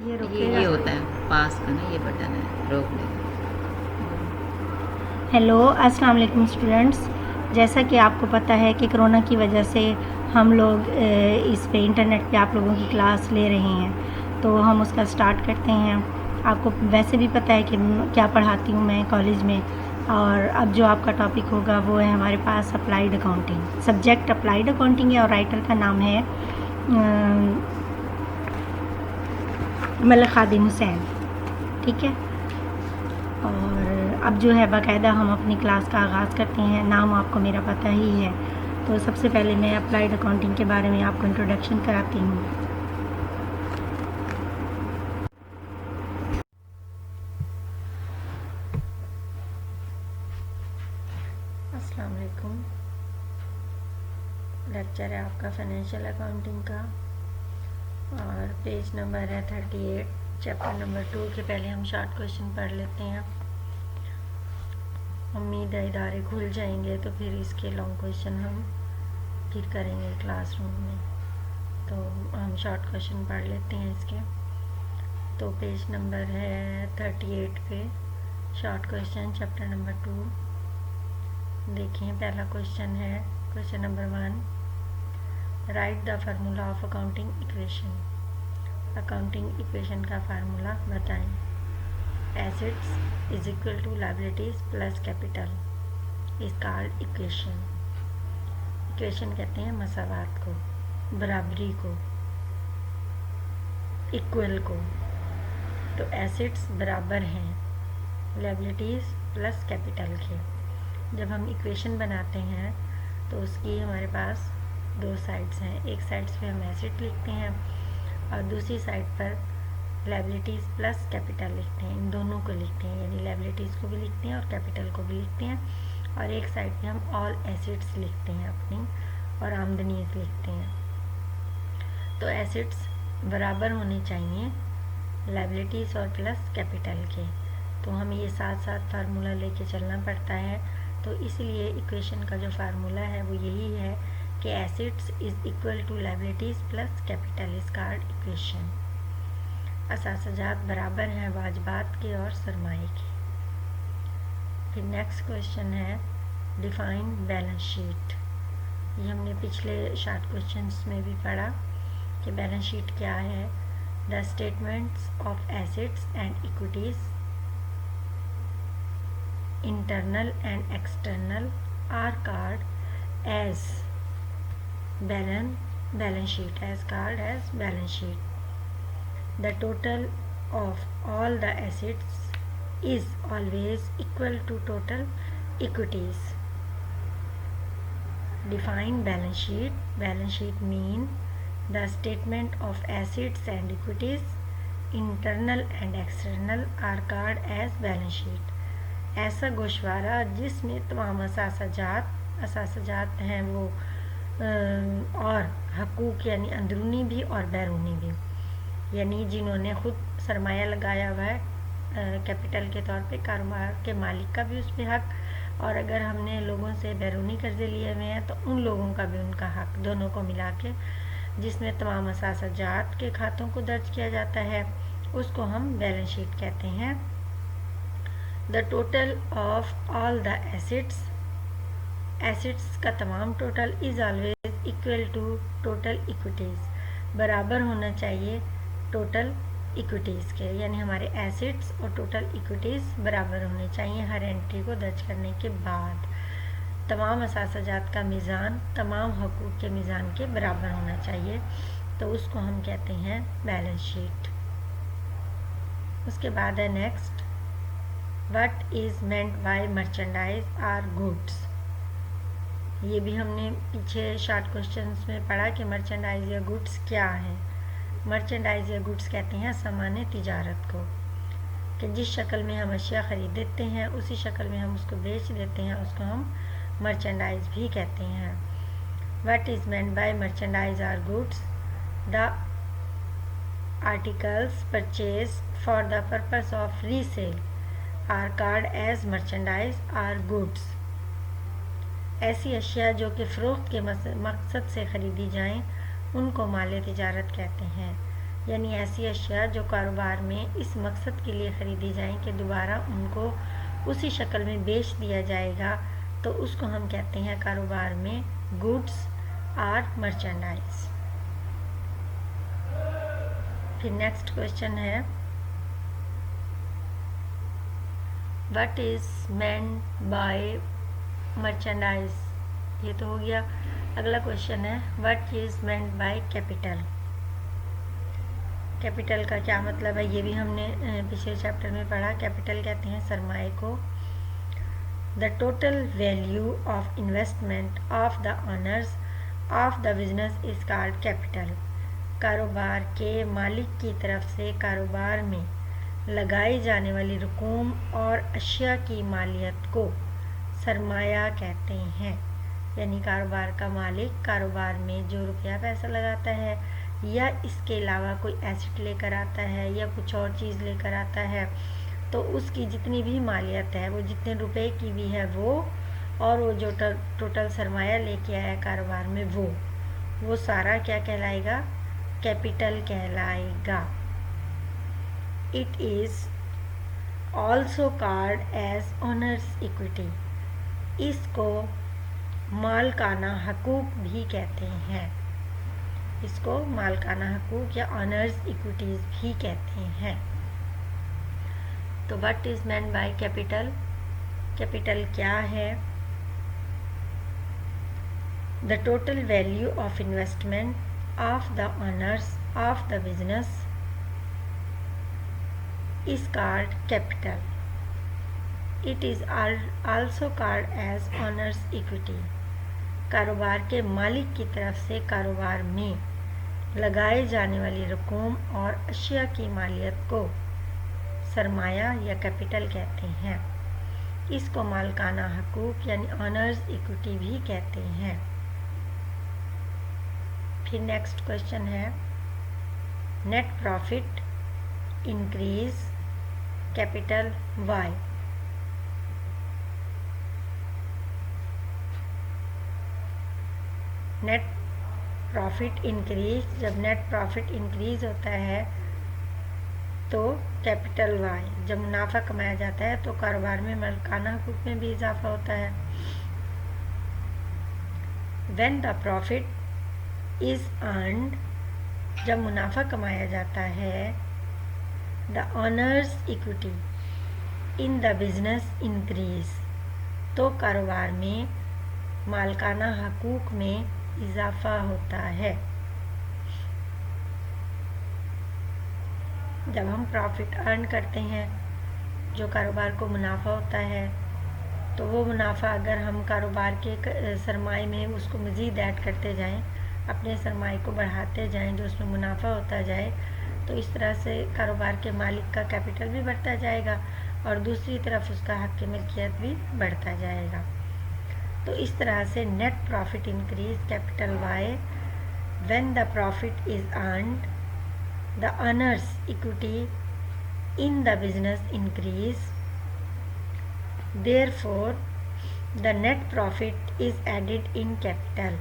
ये होता है पास का ना, ये बटन है, रोक लेगा। हेलो, अस्सलाम वालेकुम स्टूडेंट्स। जैसा कि आपको पता है कि कोरोना की वजह से हम लोग इस पे इंटरनेट पे आप लोगों की क्लास ले रहे हैं, तो हम उसका स्टार्ट करते हैं। आपको वैसे भी पता है कि क्या पढ़ाती हूँ मैं कॉलेज में, और अब जो आपका टॉपिक होगा वो है हमारे पास applied accounting. Subject applied accounting है और राइटर का नाम है मलिक खादिम हुसैन। ठीक है, और अब जो है बाकायदा हम अपनी क्लास का आगाज़ करते हैं। नाम आपको मेरा पता ही है, तो सबसे पहले मैं अप्लाइड अकाउंटिंग के बारे में आपको इंट्रोडक्शन कराती हूँ। अस्सलाम वालेकुम। लेक्चर है आपका फाइनेंशियल अकाउंटिंग का और पेज नंबर है 38, चैप्टर नंबर 2 के पहले हम शॉर्ट क्वेश्चन पढ़ लेते हैं। उम्मीद है इदारे खुल जाएंगे तो फिर इसके लॉन्ग क्वेश्चन हम फिर करेंगे क्लासरूम में। तो हम शॉर्ट क्वेश्चन पढ़ लेते हैं इसके। तो पेज नंबर है 38 पे शॉर्ट क्वेश्चन चैप्टर नंबर 2। देखिए, पहला क्वेश्चन है question number 1, write the formula of accounting equation. Accounting equation का फार्मूला बताएं। Assets is equal to liabilities plus capital is called equation. Equation कहते हैं मसावात को, बराबरी को, इक्वल को। तो एसेट्स बराबर हैं लायबिलिटीज प्लस कैपिटल के। जब हम इक्वेशन बनाते हैं तो उसकी हमारे पास दो साइड्स हैं। एक साइड्स पे हम एसेट लिखते हैं और दूसरी साइड पर लायबिलिटीज़ प्लस कैपिटल लिखते हैं। इन दोनों को लिखते हैं, यानी लायबिलिटीज़ को भी लिखते हैं और कैपिटल को भी लिखते हैं। और एक साइड पे हम ऑल एसेट्स लिखते हैं अपनी, और आमदनीज लिखते हैं। तो एसेट्स बराबर होने चाहिए लायबिलिटीज़ और प्लस कैपिटल के। तो हमें ये साथ साथ फार्मूला लेके चलना पड़ता है। तो इसलिए इक्वेशन का जो फार्मूला है वो यही है कि assets is equal to liabilities plus capital is called equation. असासजात बराबर हैं वाजबात के और सरमाए के। फिर नेक्स्ट क्वेश्चन है डिफाइन बैलेंस शीट। ये हमने पिछले शॉर्ट क्वेश्चंस में भी पढ़ा कि बैलेंस शीट क्या है। The statements of assets and equities internal and external are called as balance sheet, as called as balance sheet. The total of all the assets is always equal to total equities. Define balance sheet. Balance sheet mean the statement of assets and equities, internal and external, are called as balance sheet. ऐसा गोशवारा जिसमें तमाम असासजात हैं वो और हकूक़, यानी अंदरूनी भी और बैरूनी भी, यानी जिन्होंने ख़ुद सरमाया लगाया हुआ है कैपिटल के तौर पे, कारोबार के मालिक का भी उस पर हक, और अगर हमने लोगों से बैरूनी कर्जे लिए हुए हैं तो उन लोगों का भी उनका हक, दोनों को मिला के जिसमें तमाम असासजात के खातों को दर्ज किया जाता है, उसको हम बैलेंस शीट कहते हैं। The total of all the assets का तमाम total is always equal to total equities, बराबर होना चाहिए टोटल इक्विटीज़ के, यानी हमारे एसेट्स और टोटल इक्विटीज़ बराबर होने चाहिए हर एंट्री को दर्ज करने के बाद। तमाम असासजात का मीज़ान तमाम हकूक़ के मीज़ान के बराबर होना चाहिए, तो उसको हम कहते हैं बैलेंस शीट। उसके बाद है next, What is meant by merchandise or goods। ये भी हमने पीछे शॉर्ट क्वेश्चंस में पढ़ा कि मर्चेंडाइज या गुड्स क्या है। मर्चेंडाइज या गुड्स कहते हैं सामान तिजारत को, कि जिस शक्ल में हम अशिया ख़रीद देते हैं उसी शक्ल में हम उसको बेच देते हैं, उसको हम मर्चेंडाइज भी कहते हैं। What is meant by merchandise or goods? The articles purchased for the purpose of resale are called as merchandise or goods। ऐसी अशिया जो कि फ़रोख्त के मकसद से ख़रीदी जाएं उनको माल तिजारत कहते हैं। یعنی ایسی اشیاء جو کاروبار میں اس مقصد کے لیے خریدی جائیں کہ دوبارہ ان کو اسی شکل میں بیچ دیا جائے گا، تو اس کو ہم کہتے ہیں کاروبار میں گڈس اور مرچنڈائز۔ پھر نیکسٹ کوشچن ہے what is meant by merchandise, یہ تو ہو گیا۔ اگلا کوشچن ہے what is meant by capital. Capital کا کیا مطلب ہے، یہ بھی ہم نے پچھلے چیپٹر میں پڑھا۔ کیپٹل کہتے ہیں سرمائے کو۔ دا total value of investment of the owners of the business is called capital. کاروبار کے مالک کی طرف سے کاروبار میں لگائی جانے والی رقوم اور اشیاء کی مالیت کو سرمایہ کہتے ہیں۔ یعنی کاروبار کا مالک کاروبار میں جو روپیہ پیسہ لگاتا ہے یا اس کے علاوہ کوئی ایسٹ لے کر آتا ہے یا کچھ اور چیز لے کر آتا ہے، تو اس کی جتنی بھی مالیت ہے، وہ جتنے روپے کی بھی ہے وہ، اور وہ جو ٹوٹل سرمایہ لے کے آیا کاروبار میں وہ سارا کیا کہلائے گا، کیپٹل کہلائے گا۔ It is also called as owner's equity۔ اس کو مالکانہ حقوق بھی کہتے ہیں، اس کو مالکانہ حقوق یا آنرز ایکویٹیز بھی کہتے ہیں۔ تو what is meant by capital, capital کیا ہے؟ The total value of investment of the owners of the business is called capital. It is also called as owner's equity۔ کاروبار کے مالک کی طرف سے کاروبار میں لگائے جانے والی رقوم اور اشیاء کی مالیت کو سرمایہ یا کیپٹل کہتے ہیں۔ اس کو مالکانہ حقوق یعنی آنرز ایکویٹی بھی کہتے ہیں۔ پھر نیکسٹ کوشچن ہے net profit increase capital why. Net profit increase, جب نیٹ پروفٹ انکریز ہوتا ہے تو کیپٹل وائی، جب منافع کمایا جاتا ہے تو کاروبار میں مالکانہ حقوق میں بھی اضافہ ہوتا ہے۔ When the profit is earned, جب منافع کمایا جاتا ہے، the honours equity in the business increase, تو کاروبار میں مالکانہ حقوق میں اضافہ ہوتا ہے۔ جب ہم پروفٹ ارن کرتے ہیں، جو کاروبار کو منافع ہوتا ہے، تو وہ منافع اگر ہم کاروبار کے سرمائے میں اس کو مزید ایڈ کرتے جائیں، اپنے سرمائے کو بڑھاتے جائیں، جو اس میں منافع ہوتا جائے، تو اس طرح سے کاروبار کے مالک کا کیپٹل بھی بڑھتا جائے گا اور دوسری طرف اس کا حق ملکیت بھی بڑھتا جائے گا۔ تو اس طرح سے net profit increase capital why when the profit is earned, the honours equity in the business increase, therefore the net profit is added in capital۔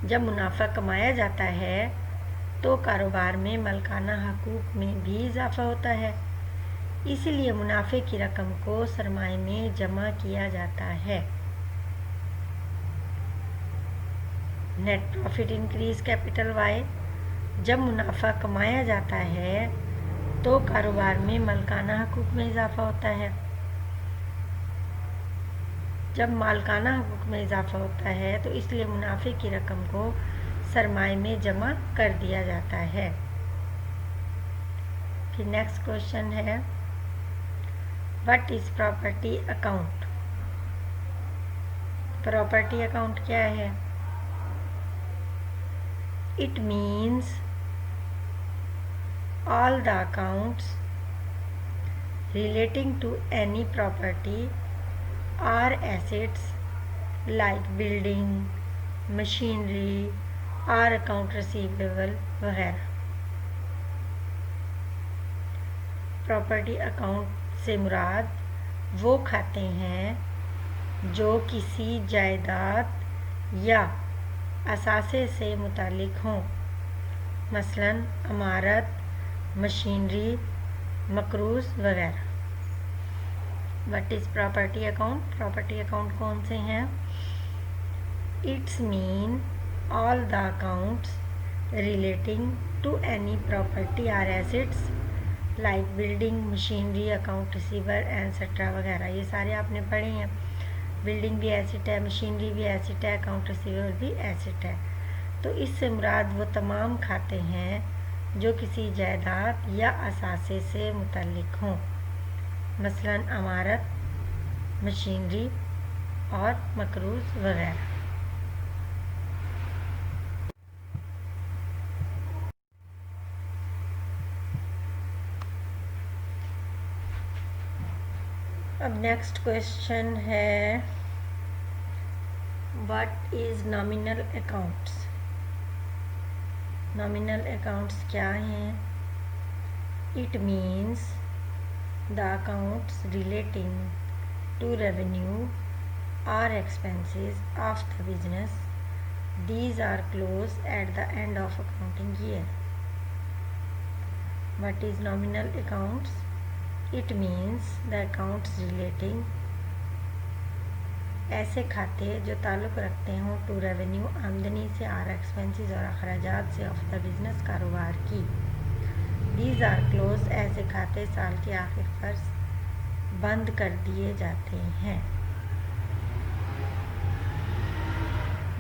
جب منافع کمایا جاتا ہے تو کاروبار میں مالکانہ حقوق میں بھی اضافہ ہوتا ہے، اسی لیے منافع کی رقم کو سرمائے میں جمع کیا جاتا ہے۔ Net profit increase capital why, جب منافع کمایا جاتا ہے تو کاروبار میں مالکانہ حقوق میں اضافہ ہوتا ہے۔ جب مالکانہ حقوق میں اضافہ ہوتا ہے تو اس لیے منافع کی رقم کو سرمائے میں جمع کر دیا جاتا ہے۔ پھر نیکسٹ کوشچن ہے what is property account. Property account کیا ہے؟ It means all the accounts relating to any property or assets like building, machinery or account receivable وغیرہ۔ پراپرٹی اکاؤنٹ سے مراد وہ کھاتے ہیں جو کسی جائیداد یا اثاثے سے متعلق ہوں مثلاً عمارت, مشینری, مکروز وغیرہ. What is property account? Property account کون سے ہیں؟ It's mean all the accounts relating to any property or assets like building, machinery, account receiver etc. وغیرہ. یہ سارے آپ نے پڑھے ہیں. بلڈنگ بھی ایسٹ ہے, مشینری بھی ایسٹ ہے, اکاؤنٹ ریسیور بھی ایسٹ ہے. تو اس سے مراد وہ تمام کھاتے ہیں جو کسی جائیداد یا اثاثے سے متعلق ہوں, مثلاً عمارت, مشینری اور مکروز وغیرہ. اب نیکسٹ کویشچن ہے what is nominal accounts? Nominal accounts کیا ہیں؟ It means the accounts relating to revenue اور expenses of the business. These are close at the end of accounting year. What is nominal accounts? It means the accounts relating ایسے کھاتے جو تعلق رکھتے ہوں to revenue آمدنی سے اور ایکسپینسز اور اخراجات سے آف دا بزنس کاروبار کی. دیز آر کلوز ایسے کھاتے سال کے آخر پر بند کر دیے جاتے ہیں.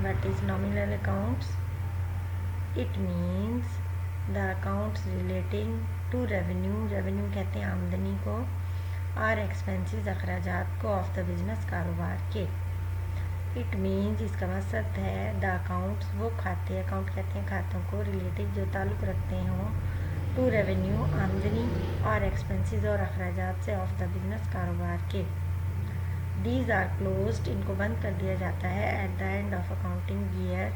What is nominal accounts? It means the accounts relating to revenue, revenue کہتے ہیں آمدنی کو, اور ایکسپینسز اخراجات کو آف دا بزنس کاروبار کے. اٹ مینس اس کا مقصد ہے دا اکاؤنٹس وہ کھاتے, اکاؤنٹ کہتے ہیں کھاتوں کو, ریلیٹڈ جو تعلق رکھتے ہوں ٹو ریونیو آمدنی اور ایکسپینسز اور اخراجات سے آف دا بزنس کاروبار کے. دیز آر کلوزڈ ان کو بند کر دیا جاتا ہے at the end of accounting year,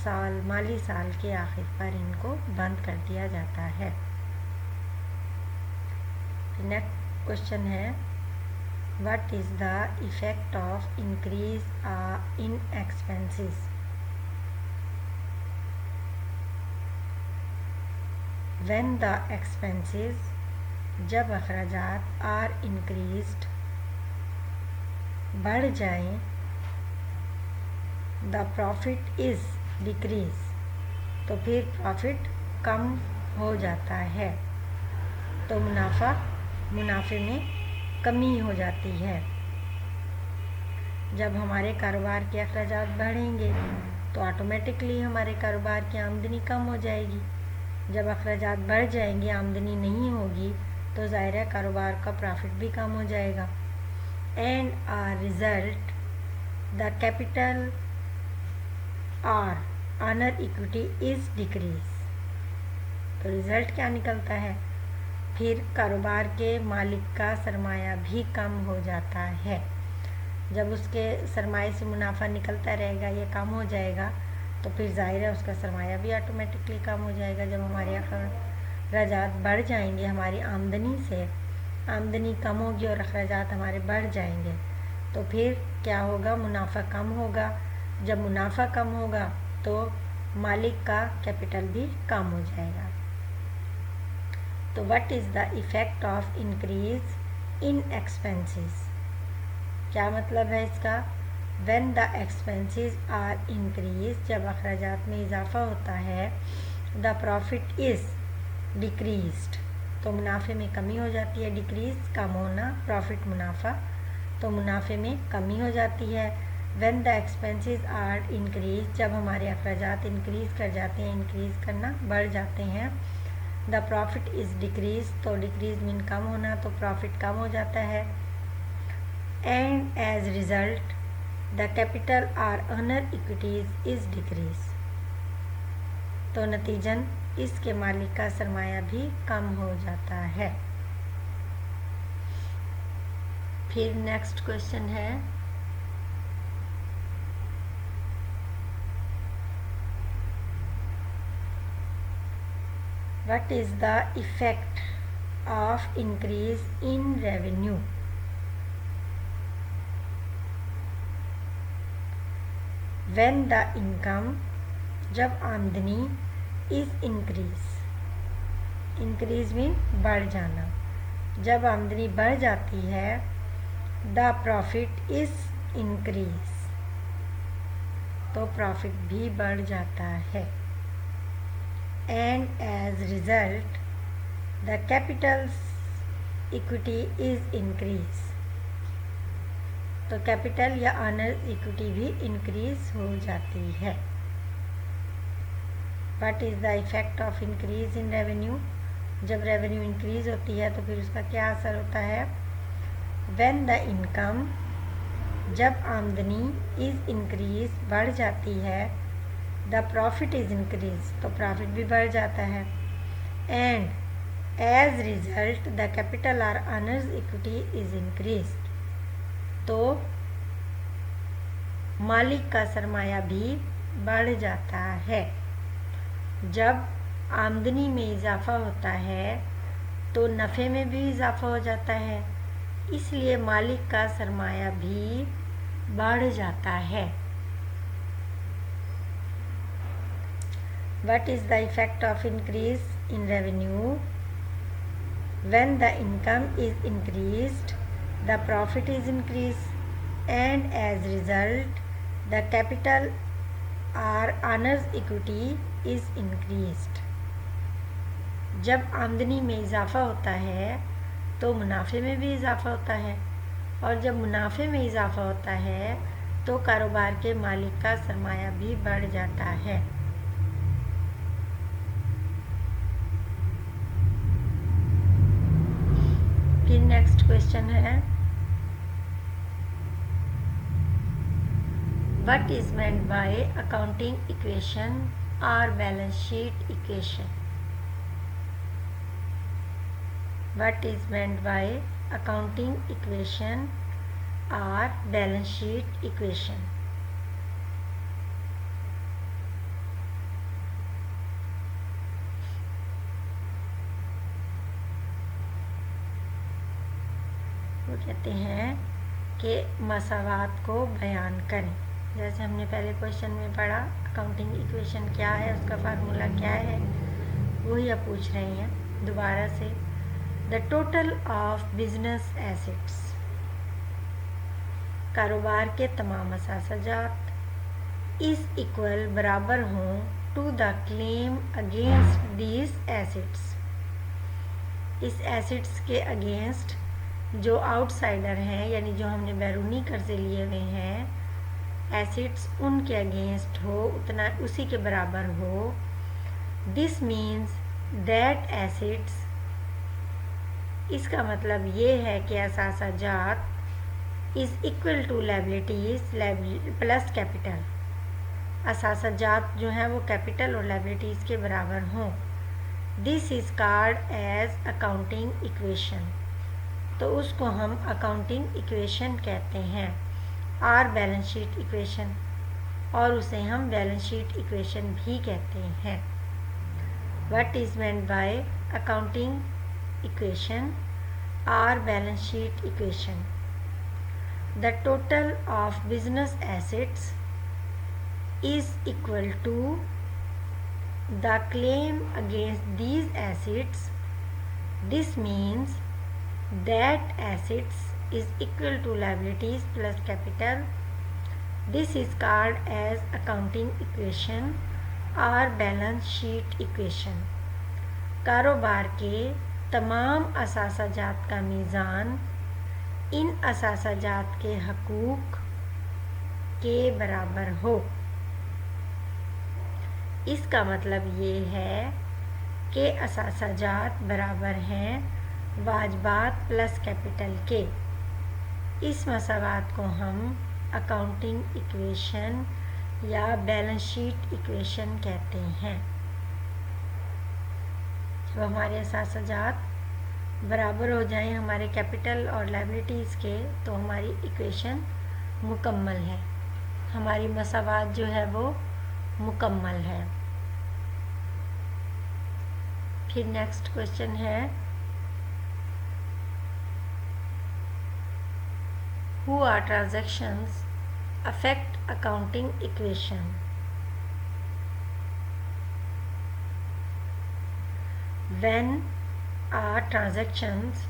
سال مالی سال کے آخر پر ان کو بند کر دیا جاتا ہے. نیکسٹ کوشچن ہے what is the effect of increase in expenses? When the expenses جب اخراجات آر انکریزڈ بڑھ جائیں, دا پروفٹ از ڈیکریز تو پھر پروفٹ کم ہو جاتا ہے, تو منافع میں کمی ہو جاتی ہے. جب ہمارے کاروبار کے اخراجات بڑھیں گے تو آٹومیٹکلی ہمارے کاروبار کی آمدنی کم ہو جائے گی. جب اخراجات بڑھ جائیں گے, آمدنی نہیں ہوگی, تو ظاہر ہے کاروبار کا پروفٹ بھی کم ہو جائے گا. And or result the capital or owner equity is decrease. تو ریزلٹ کیا نکلتا ہے؟ پھر کاروبار کے مالک کا سرمایہ بھی کم ہو جاتا ہے. جب اس کے سرمایہ سے منافع نکلتا رہے گا, یہ کم ہو جائے گا, تو پھر ظاہر ہے اس کا سرمایہ بھی آٹومیٹکلی کم ہو جائے گا. جب ہمارے اخراجات بڑھ جائیں گے, ہماری آمدنی سے آمدنی کم ہوگی اور اخراجات ہمارے بڑھ جائیں گے, تو پھر کیا ہوگا؟ منافع کم ہوگا. جب منافع کم ہوگا تو مالک کا کیپٹل بھی کم ہو جائے گا. تو what is the effect of increase in expenses? کیا مطلب ہے اس کا؟ When the expenses are increase جب اخراجات میں اضافہ ہوتا ہے, دا پروفٹ از ڈیکریزڈ تو منافع میں کمی ہو جاتی ہے. ڈیکریز کم ہونا, پروفٹ منافع, تو منافع میں کمی ہو جاتی ہے. When the expenses are increase جب ہمارے اخراجات انکریز کر جاتے ہیں, انکریز کرنا بڑھ جاتے ہیں, دا پروفٹ از ڈیکریز تو ڈیکریز مین کم ہونا, تو پروفٹ کم ہو جاتا ہے. And as result the capital are earner equities is decrease تو نتیجن اس کے مالک کا سرمایہ بھی کم ہو جاتا ہے. پھر نیکسٹ کوشچن ہے what is the effect of increase in revenue? When the income جب آمدنی इज़ इंक्रीज, इंक्रीज मीन बढ़ जाना। जब आमदनी बढ़ जाती है, द प्रॉफिट इज़ इंक्रीज, तो प्रॉफिट भी बढ़ जाता है। And as result the capital's equity is increase, तो कैपिटल या ऑनर इक्विटी भी इंक्रीज हो जाती है। What is the effect of increase in revenue, जब रेवेन्यू इंक्रीज होती है तो फिर उसका क्या असर होता है। व्हेन द इनकम, जब आमदनी इज़ इंक्रीज बढ़ जाती है, द प्रॉफिट इज़ इंक्रीज, तो प्रॉफिट भी बढ़ जाता है। And as result the capital और ऑनर्स इक्विटी इज़ इंक्रीज, तो मालिक का सरमाया भी बढ़ जाता है। जब आमदनी में इजाफा होता है तो नफ़े में भी इजाफा हो जाता है, इसलिए मालिक का सरमाया भी बढ़ जाता है। What is the effect of increase in revenue, when the income is increased the profit is increase and as result the capital और ऑनर्स इक्विटी इज़ इंक्रीज्ड। जब आमदनी में इजाफा होता है तो मुनाफे में भी इजाफा होता है, और जब मुनाफे में इजाफा होता है तो कारोबार के मालिक का सरमाया भी बढ़ जाता है। फिर नेक्स्ट क्वेश्चन है, what is meant by accounting equation और balance sheet equation. What is meant by accounting equation or balance sheet equation? वो कहते हैं कि मसावात को बयान करें। जैसे हमने पहले क्वेश्चन में पढ़ा, अकाउंटिंग इक्वेशन क्या है, उसका फार्मूला क्या है, वही आप पूछ रहे हैं दोबारा से। The total of business assets, कारोबार के तमाम असासाजात इज इक्वल, बराबर हों, to the claim against these assets, इस एसेट्स के अगेंस्ट जो आउटसाइडर हैं, यानी जो हमने बैरूनी कर्जे लिए हुए हैं, एसेट्स उनके अगेंस्ट हो, उतना उसी के बराबर हो। दिस मीन्स दैट एसेट्स, इसका मतलब ये है कि असासाजात is equal to liabilities plus capital, असासाजात जो हैं वो कैपिटल और लायबिलिटीज़ के बराबर हों। This is called as accounting equation, तो उसको हम अकाउंटिंग इक्वेशन कहते हैं, और बैलेंस शीट इक्वेशन, और उसे हम बैलेंस शीट इक्वेशन भी कहते हैं। What is meant by accounting equation और balance sheet equation. The total of business assets is equal to the claim against these assets. This means that assets is equal to liabilities plus capital. This is called as accounting equation or balance sheet equation. कारोबार के तमाम असासाजात का मीज़ान इन असासाजात के हकूक़ के बराबर हो। इसका मतलब ये है कि असासाजात बराबर हैं वाजबात प्लस कैपिटल के। इस मसावात को हम अकाउंटिंग इक्वेशन या बैलेंस शीट इक्वेशन कहते हैं। जब हमारे असासाजात बराबर हो जाएं हमारे कैपिटल और लायबिलिटीज़ के, तो हमारी इक्वेशन मुकम्मल है, हमारी मसावात जो है वो मुकम्मल है। फिर नेक्स्ट क्वेश्चन है, Who are transactions affect accounting equation? when a transactions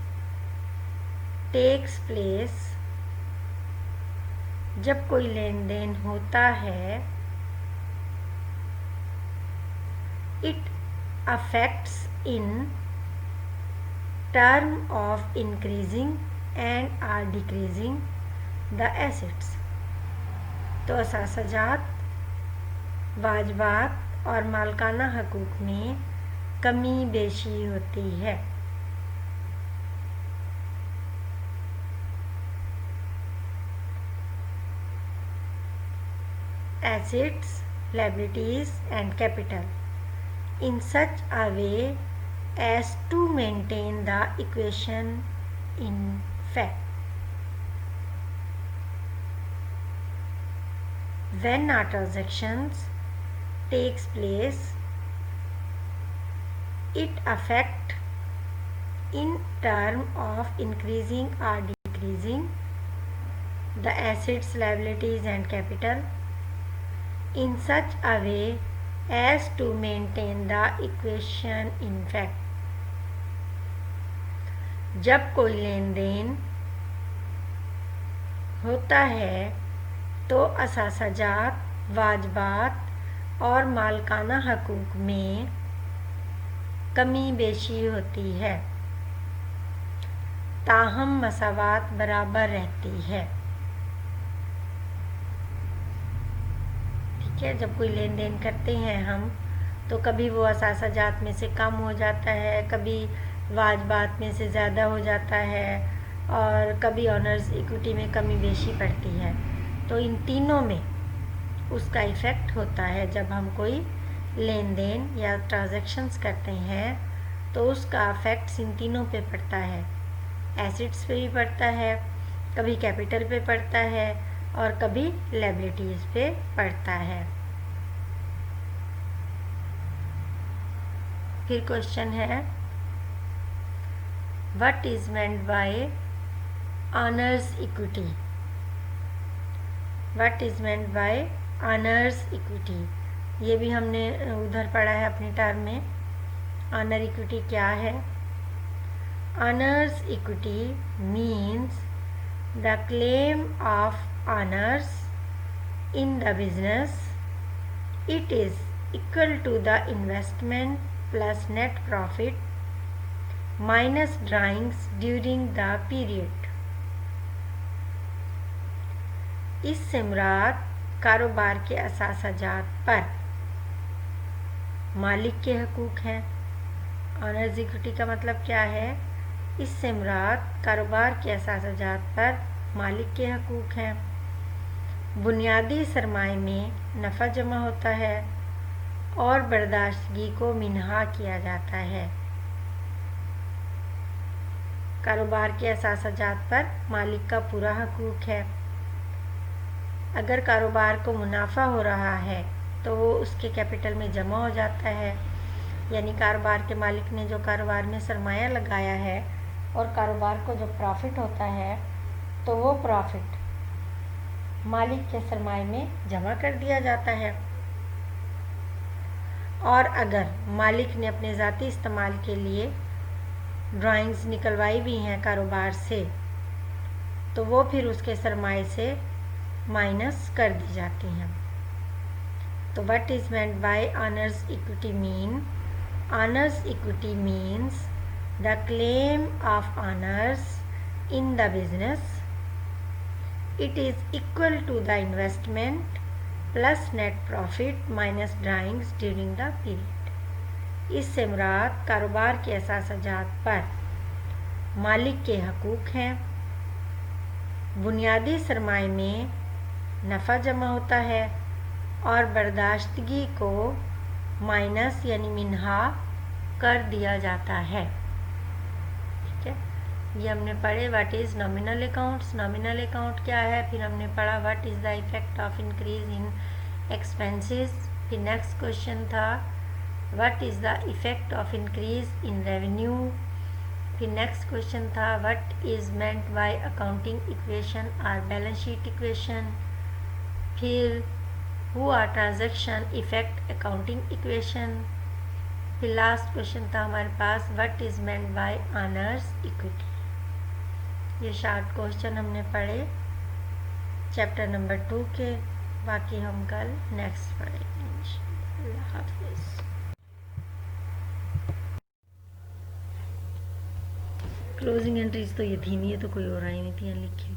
takes place, जब कोई लेन देन होता है, it affects in term of increasing and or decreasing the assets. तो असासजात, वाजबात और मालकाना हकूक़ में कमी बेशी होती है. Assets, liabilities and capital in such a way as to maintain the equation in fact. When a transaction takes place, it affects in term of increasing or decreasing the assets, liabilities and capital in such a way as to maintain the equation in fact. जब कोई लेन then होता है तो असासजात, वाजबात और मालकाना हकूक़ में कमी बेशी होती है, ताहम मसावात बराबर रहती है. ठीक है, जब कोई लेन देन करते हैं हम तो कभी वो असासजात में से कम हो जाता है, कभी वाजबात में से ज़्यादा हो जाता है और कभी ऑनर्स इक्विटी में कमी बेशी पड़ती है. तो इन तीनों में उसका इफ़ेक्ट होता है. जब हम कोई लेन देन या ट्रांजैक्शंस करते हैं तो उसका इफ़ेक्ट इन तीनों पे पड़ता है. एसेट्स पे भी पड़ता है, कभी कैपिटल पे पड़ता है और कभी लायबिलिटीज़ पे पड़ता है. फिर क्वेश्चन है, what is meant by owners equity. What is meant by owners equity, ये भी हमने उधर पढ़ा है अपनी टर्म में. ऑनर इक्विटी क्या है? Owners equity means the claim of owners in the business. It is equal to the investment plus net profit minus drawings during the period. इससे मुराद कारोबार के असासजात पर मालिक के हकूक़ हैं. ऑनर्स इक्विटी का मतलब क्या है? इससे मुराद कारोबार के असासजात पर मालिक के हकूक़ हैं. बुनियादी सरमाए में नफ़ा जमा होता है और बर्दाश्तगी को मिन्हा किया जाता है. कारोबार के असासजात पर मालिक का पूरा हकूक़ है. अगर कारोबार को मुनाफा हो रहा है तो वो उसके कैपिटल में जमा हो जाता है, यानी कारोबार के मालिक ने जो कारोबार में सरमाया लगाया है और कारोबार को जो प्रॉफिट होता है तो वो प्रॉफिट मालिक के सरमाए में जमा कर दिया जाता है. और अगर मालिक ने अपने ज़ाती इस्तेमाल के लिए ड्राइंग्स निकलवाई भी हैं कारोबार से तो वो फिर उसके सरमाए से माइनस कर दी जाती हैं. तो what is meant by owners equity mean? Owners equity means the claim of owners in the business. It is equal to the investment plus net profit minus drawings during the period. इससे मुराद कारोबार के असासजात पर मालिक के हकूक़ हैं. बुनियादी सरमाए में नफ़ा जमा होता है और बर्दाश्तगी को माइनस यानी मिन्हा कर दिया जाता है. ठीक है, ये हमने पढ़े what is nominal accounts. Nominal account क्या है? फिर हमने पढ़ा what is the effect of increase in expenses. फिर नेक्स्ट क्वेश्चन था what is the effect of increase in revenue. फिर नेक्स्ट क्वेश्चन था what is meant by accounting equation और बैलेंस शीट इक्वेशन. फिर who are transaction affect accounting equation. پھر last question تھا ہمارے پاس what is meant by owner's equity. یہ short question ہم نے پڑھے چیپٹر نمبر 2 کے. باقی ہم کل نیکسٹ پڑھیں گے انشاءاللہ. اللہ حافظ. کلوزنگ انٹریز تو یہ تھی نہیں, یہ تو کوئی اور آئی نہیں تھی, لکھی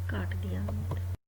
کاٹ دیا ہم نے.